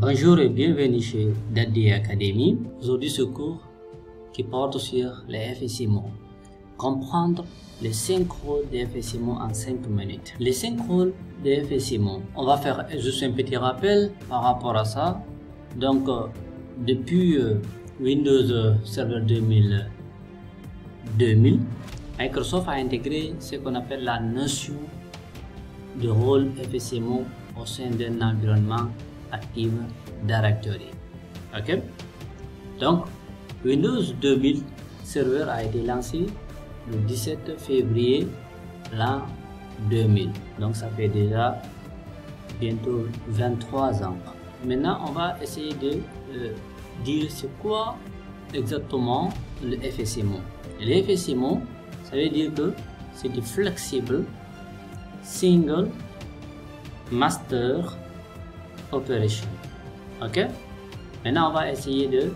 Bonjour et bienvenue chez Daddy Academy. Aujourd'hui, ce cours qui porte sur les FSIMO. Comprendre les 5 rôles des FSIMO en 5 minutes. Les 5 rôles des FSIMO. On va faire juste un petit rappel par rapport à ça. Donc, depuis Windows Server 2000, Microsoft a intégré ce qu'on appelle la notion de rôle FSIMO au sein d'un environnement Active Directory. Ok, donc Windows 2000 Server a été lancé le 17 février l'an 2000, donc ça fait déjà bientôt 23 ans. Maintenant on va essayer de dire c'est quoi exactement le FSIMO. Le FSIMO, ça veut dire que c'est du Flexible Single Master Operation. Ok, maintenant on va essayer de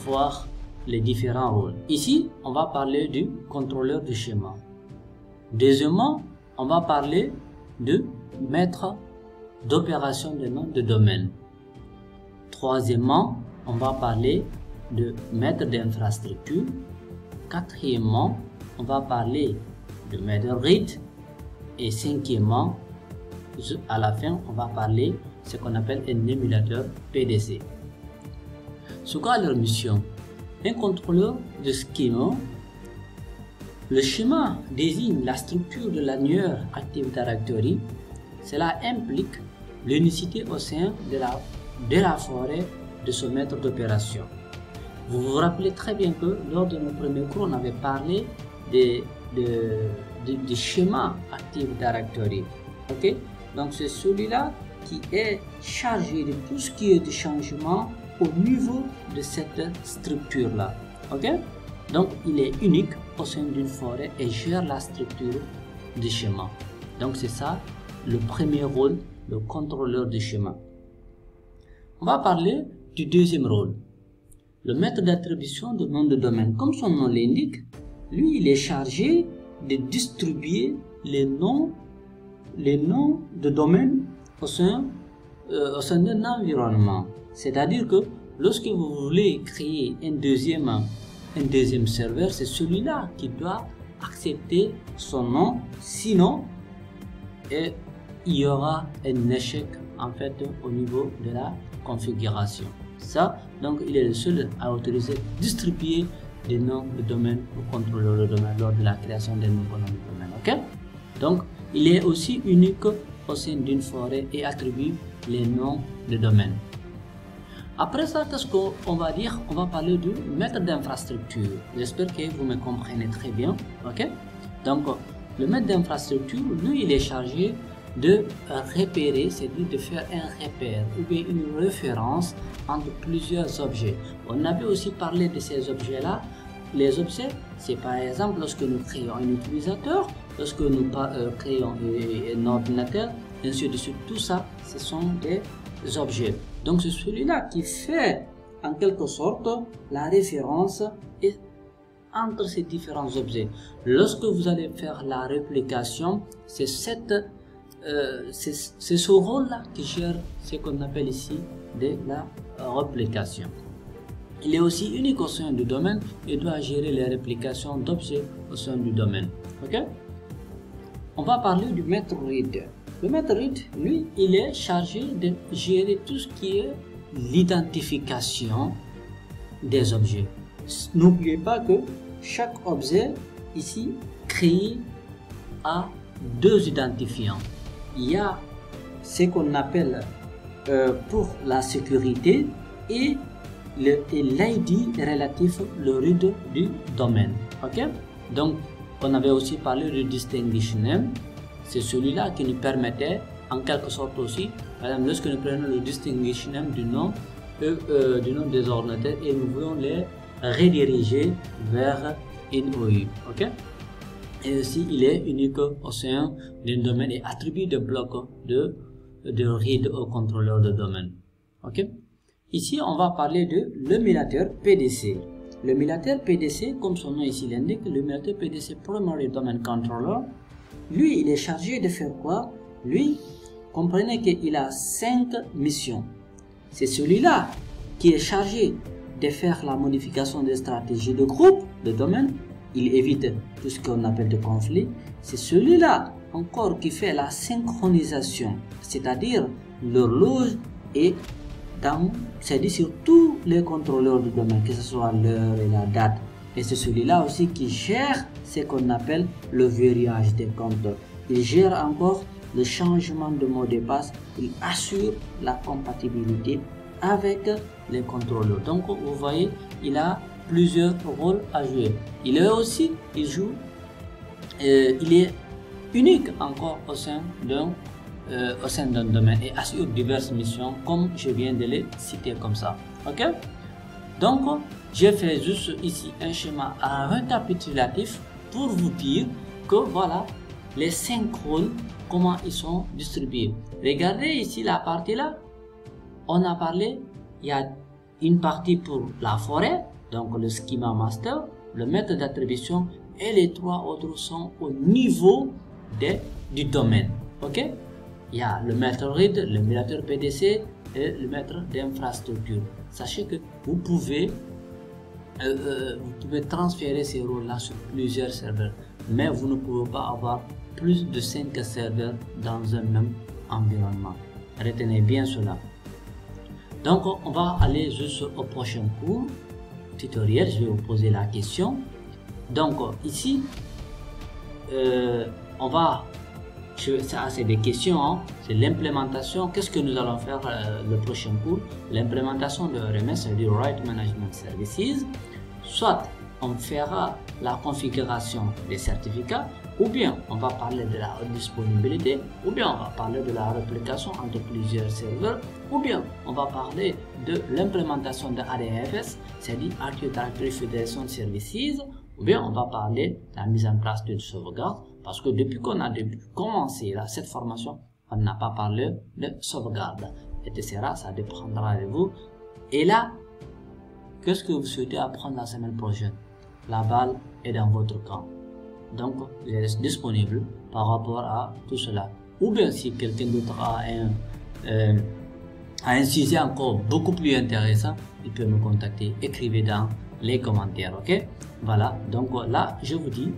voir les différents rôles. Ici on va parler du contrôleur de schéma. Deuxièmement, on va parler de maître d'opération de nom de domaine. Troisièmement, on va parler de maître d'infrastructure. Quatrièmement, on va parler de maître read. Et cinquièmement, à la fin, on va parler ce qu'on appelle un émulateur PDC. C'est quoi leur mission? Un contrôleur de schéma. Le schéma désigne la structure de l'annuaire Active Directory. Cela implique l'unicité au sein de la forêt de ce maître d'opération. Vous vous rappelez très bien que lors de nos premiers cours, on avait parlé du schéma Active Directory. Ok, donc c'est celui-là qui est chargé de tout ce qui est de changement au niveau de cette structure-là. Ok, donc il est unique au sein d'une forêt et gère la structure du schéma. Donc c'est ça le premier rôle, le contrôleur du schéma. On va parler du deuxième rôle, le maître d'attribution de nom de domaine. Comme son nom l'indique, lui il est chargé de distribuer les noms de domaine au sein d'un environnement. C'est-à-dire que lorsque vous voulez créer un deuxième serveur, c'est celui-là qui doit accepter son nom, sinon il y aura un échec en fait au niveau de la configuration. Ça, donc il est le seul à autoriser distribuer des noms de domaine au contrôleur de domaine lors de la création d'un nouveau nom de domaine. Ok, donc il est aussi unique au sein d'une forêt et attribue les noms de domaine. Après ça, qu'est-ce qu'on va dire? On va parler du maître d'infrastructure. J'espère que vous me comprenez très bien. Ok, donc le maître d'infrastructure, lui, il est chargé de repérer, c'est-à-dire de faire un repère ou bien une référence entre plusieurs objets. On avait aussi parlé de ces objets-là. Les objets, c'est par exemple lorsque nous créons un utilisateur, lorsque nous créons un ordinateur, ainsi de suite. Tout ça, ce sont des objets. Donc c'est celui-là qui fait en quelque sorte la référence entre ces différents objets. Lorsque vous allez faire la réplication, c'est ce rôle-là qui gère ce qu'on appelle ici de la réplication. Il est aussi unique au sein du domaine et doit gérer les réplications d'objets au sein du domaine. Ok, on va parler du maître read. Le maître read, lui, il est chargé de gérer tout ce qui est l'identification des objets. N'oubliez pas que chaque objet ici créé a deux identifiants. Il y a ce qu'on appelle pour la sécurité et l'ID relatif le read du domaine. Ok, donc on avait aussi parlé du distinguish name. C'est celui-là qui nous permettait en quelque sorte aussi, par exemple, lorsque nous prenons le distinguish name du nom des ordinateurs et nous voulons les rediriger vers une OU. Ok, et aussi il est unique au sein d'un domaine et attribue des blocs de read au contrôleur de domaine. Ok, ici on va parler de l'émulateur PDC. L'émulateur PDC, comme son nom ici l'indique, l'émulateur PDC Primary Domain Controller, lui il est chargé de faire quoi? Lui, comprenez qu'il a 5 missions. c'est celui-là qui est chargé de faire la modification des stratégies de groupe, de domaine. Il évite tout ce qu'on appelle de conflit. C'est celui-là encore qui fait la synchronisation, c'est-à-dire l'horloge est c'est-à-dire sur tous les contrôleurs du domaine, que ce soit l'heure et la date. Et c'est celui-là aussi qui gère ce qu'on appelle le verrouillage des compteurs. Il gère encore le changement de mot de passe. Il assure la compatibilité avec les contrôleurs. Donc vous voyez, il a plusieurs rôles à jouer. Il est unique encore au sein d'un domaine et assure diverses missions comme je viens de les citer comme ça. Ok, donc j'ai fait juste ici un schéma récapitulatif pour vous dire que voilà les 5 rôles, comment ils sont distribués. Regardez ici la partie là, on a parlé, il y a une partie pour la forêt, donc le schema master, le maître d'attribution, et les 3 autres sont au niveau du domaine. Ok, il y a le maître RID, le médiateur PDC et le maître d'infrastructure. Sachez que vous pouvez transférer ces rôles-là sur plusieurs serveurs, mais vous ne pouvez pas avoir plus de 5 serveurs dans un même environnement. Retenez bien cela. Donc on va aller juste au prochain cours tutoriel. Je vais vous poser la question. Donc ici on va, ça c'est des questions, hein. C'est l'implémentation. Qu'est-ce que nous allons faire le prochain cours? L'implémentation de RMS, c'est-à-dire Right Management Services. Soit on fera la configuration des certificats, ou bien on va parler de la disponibilité, ou bien on va parler de la réplication entre plusieurs serveurs, ou bien on va parler de l'implémentation de ADFS, c'est-à-dire Active Directory Federation Services, ou bien on va parler de la mise en place d'une sauvegarde, parce que depuis qu'on a commencé cette formation, on n'a pas parlé de sauvegarde, etc. Ça dépendra de vous. Et là, qu'est-ce que vous souhaitez apprendre la semaine prochaine? La balle est dans votre camp. Donc, vous êtes disponible par rapport à tout cela. Ou bien si quelqu'un d'autre a un sujet encore beaucoup plus intéressant, il peut me contacter. Écrivez dans les commentaires, ok? Voilà, donc là, je vous dis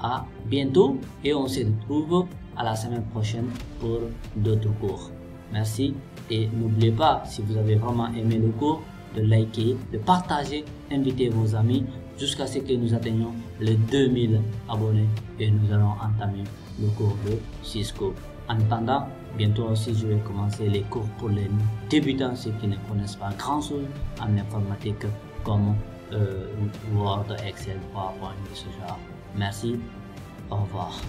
à bientôt et on se retrouve à la semaine prochaine pour d'autres cours. Merci et n'oubliez pas, si vous avez vraiment aimé le cours, de liker, de partager, inviter vos amis jusqu'à ce que nous atteignions les 2000 abonnés et nous allons entamer le cours de Cisco. En attendant, bientôt aussi je vais commencer les cours pour les débutants, ceux qui ne connaissent pas grand chose en informatique comme Word, Excel, PowerPoint, ce genre. Merci, au revoir.